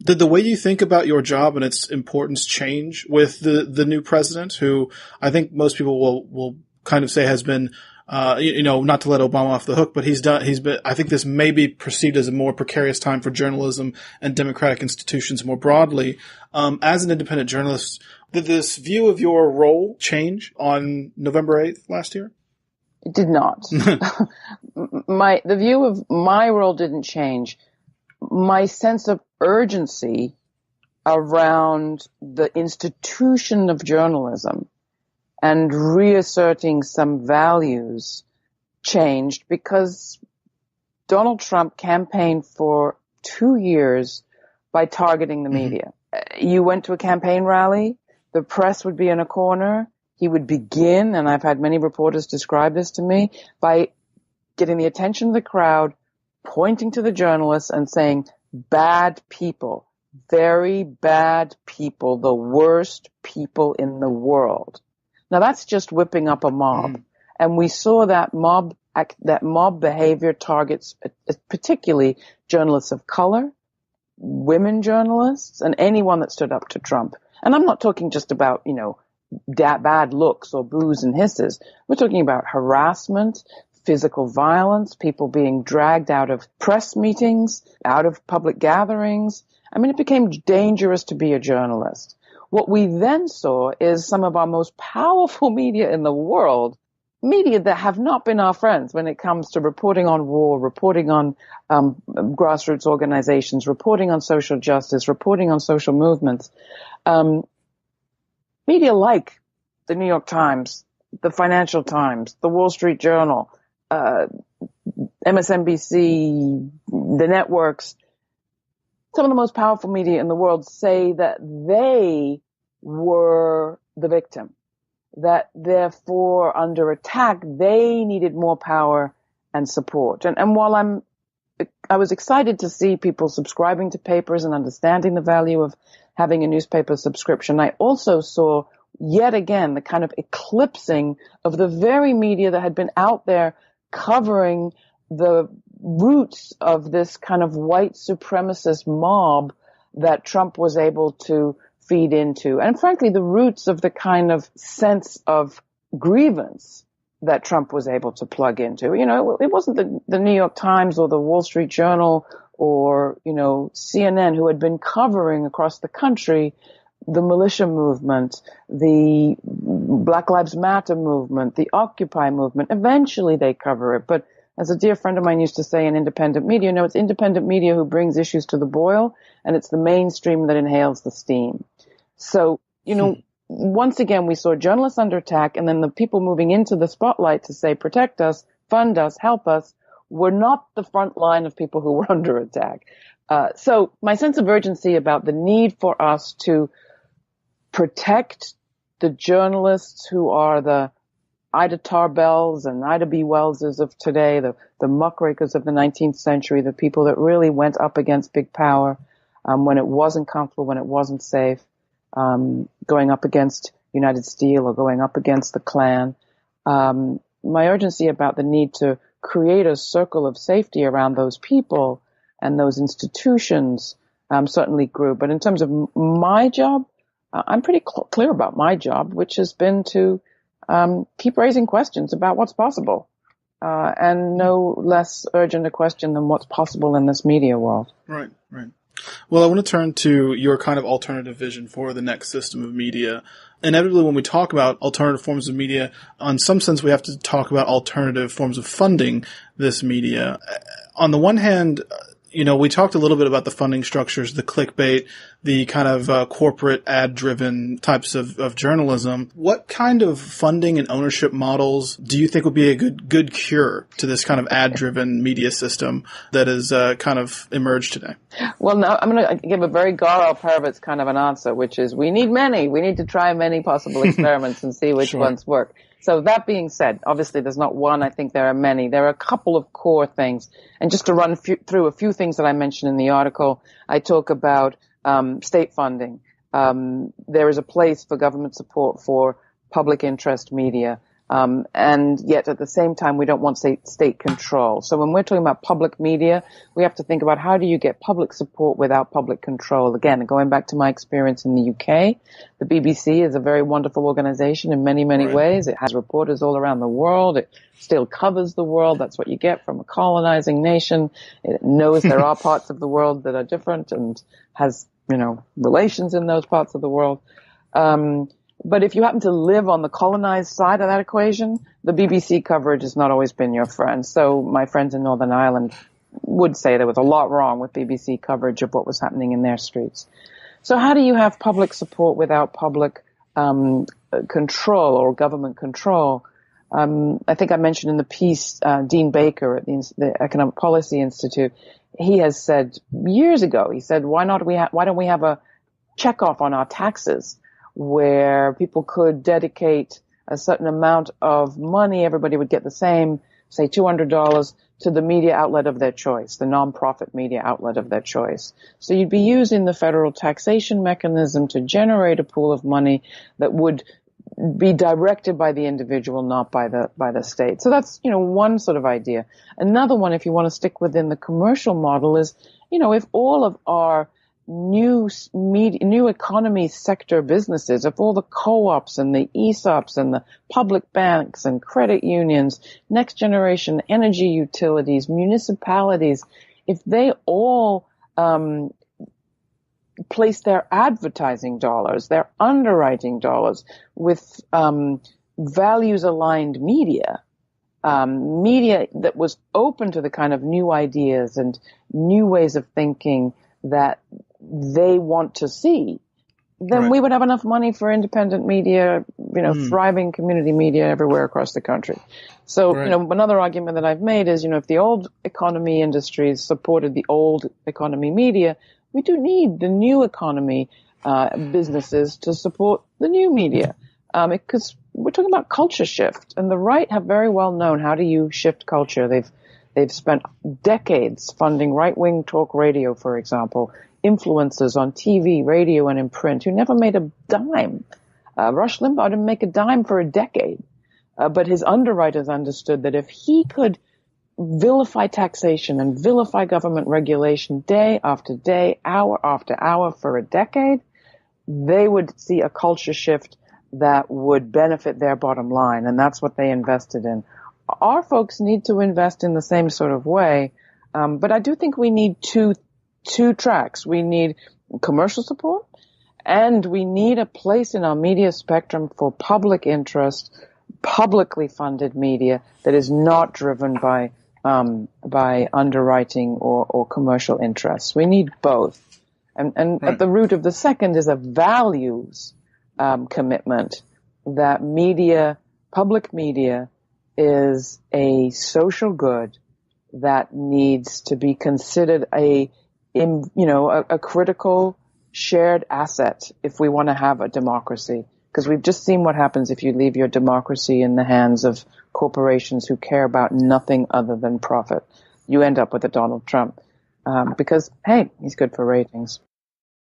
Did the way you think about your job and its importance change with the new president, who I think most people will kind of say has been, not to let Obama off the hook, but I think this may be perceived as a more precarious time for journalism and democratic institutions more broadly. As an independent journalist, did this view of your role change on November 8th last year? It did not. The view of my role didn't change. My sense of urgency around the institution of journalism and reasserting some values changed because Donald Trump campaigned for 2 years by targeting the media. You went to a campaign rally, the press would be in a corner. He would begin, and I've had many reporters describe this to me, by getting the attention of the crowd, pointing to the journalists and saying, bad people, very bad people, the worst people in the world. Now that's just whipping up a mob. And we saw that mob behavior targets particularly journalists of color, women journalists, and anyone that stood up to Trump. And I'm not talking just about, bad looks or boos and hisses. We're talking about harassment, physical violence, people being dragged out of press meetings, out of public gatherings. I mean, it became dangerous to be a journalist. What we then saw is some of our most powerful media in the world, media that have not been our friends when it comes to reporting on war, reporting on grassroots organizations, reporting on social justice, reporting on social movements. Media like the New York Times, the Financial Times, the Wall Street Journal, MSNBC, the networks, some of the most powerful media in the world say that they were the victim, that therefore under attack, they needed more power and support. And while I was excited to see people subscribing to papers and understanding the value of having a newspaper subscription, I also saw yet again the kind of eclipsing of the very media that had been out there covering the roots of this kind of white supremacist mob that Trump was able to feed into. And frankly, the roots of the kind of sense of grievance that Trump was able to plug into. It wasn't the New York Times or the Wall Street Journal or, CNN who had been covering across the country the militia movement, the Black Lives Matter movement, the Occupy movement. Eventually they cover it. But as a dear friend of mine used to say in independent media, it's independent media who brings issues to the boil, and it's the mainstream that inhales the steam. So, once again, we saw journalists under attack, and then the people moving into the spotlight to say, protect us, fund us, help us, were not the front line of people who were under attack. So my sense of urgency about the need for us to protect the journalists who are the Ida Tarbells and Ida B. Wellses of today, the muckrakers of the 19th century, the people that really went up against big power when it wasn't comfortable, when it wasn't safe, going up against United Steel or going up against the Klan. My urgency about the need to create a circle of safety around those people and those institutions certainly grew. But in terms of my job, I'm pretty clear about my job, which has been to keep raising questions about what's possible, and no less urgent a question than what's possible in this media world. Right. Well, I want to turn to your kind of alternative vision for the next system of media. Inevitably, when we talk about alternative forms of media, in some sense, we have to talk about alternative forms of funding this media. On the one hand, we talked a little bit about the funding structures, the clickbait, the kind of corporate ad-driven types of journalism. What kind of funding and ownership models do you think would be a good cure to this kind of ad-driven media system that has kind of emerged today? Well, now I'm going to give a very Garo Parvitz kind of an answer, which is we need many. We need to try many possible experiments and see which ones work. So that being said, obviously there's not one. I think there are many. There are a couple of core things. And just to run through a few things that I mentioned in the article, I talk about state funding. There is a place for government support for public interest media. And yet at the same time, we don't want state control. So when we're talking about public media, we have to think about how do you get public support without public control. Again, going back to my experience in the UK, the BBC is a very wonderful organization in many, many ways. It has reporters all around the world. It still covers the world. That's what you get from a colonizing nation. It knows there are parts of the world that are different and has, relations in those parts of the world. But if you happen to live on the colonized side of that equation, the BBC coverage has not always been your friend. So my friends in Northern Ireland would say there was a lot wrong with BBC coverage of what was happening in their streets. So how do you have public support without public control or government control? I think I mentioned in the piece, Dean Baker at the Economic Policy Institute, he has said years ago, he said, why don't we have a checkoff on our taxes, where people could dedicate a certain amount of money, everybody would get the same, say $200, to the media outlet of their choice, the nonprofit media outlet of their choice. So you'd be using the federal taxation mechanism to generate a pool of money that would be directed by the individual, not by the state. So that's, one sort of idea. Another one, if you want to stick within the commercial model, is, if all of our new economy sector businesses, if all the co-ops and the ESOPs and the public banks and credit unions, next generation energy utilities, municipalities, if they all place their advertising dollars, their underwriting dollars with values aligned media that was open to the kind of new ideas and new ways of thinking that they want to see, then we would have enough money for independent media, thriving community media everywhere across the country. So, another argument that I've made is, if the old economy industries supported the old economy media, we do need the new economy businesses to support the new media, because we're talking about culture shift, and the right have very well known how do you shift culture. They've spent decades funding right-wing talk radio, for example, influencers on TV, radio, and in print who never made a dime. Rush Limbaugh didn't make a dime for a decade, but his underwriters understood that if he could vilify taxation and vilify government regulation day after day, hour after hour for a decade, they would see a culture shift that would benefit their bottom line, and that's what they invested in. Our folks need to invest in the same sort of way, but I do think we need two tracks. We need commercial support, and we need a place in our media spectrum for public interest, publicly funded media that is not driven by underwriting or commercial interests. We need both. And at the root of the second is a values commitment that public media is a social good that needs to be considered a critical shared asset if we want to have a democracy. Because we've just seen what happens if you leave your democracy in the hands of corporations who care about nothing other than profit. You end up with a Donald Trump because, hey, he's good for ratings.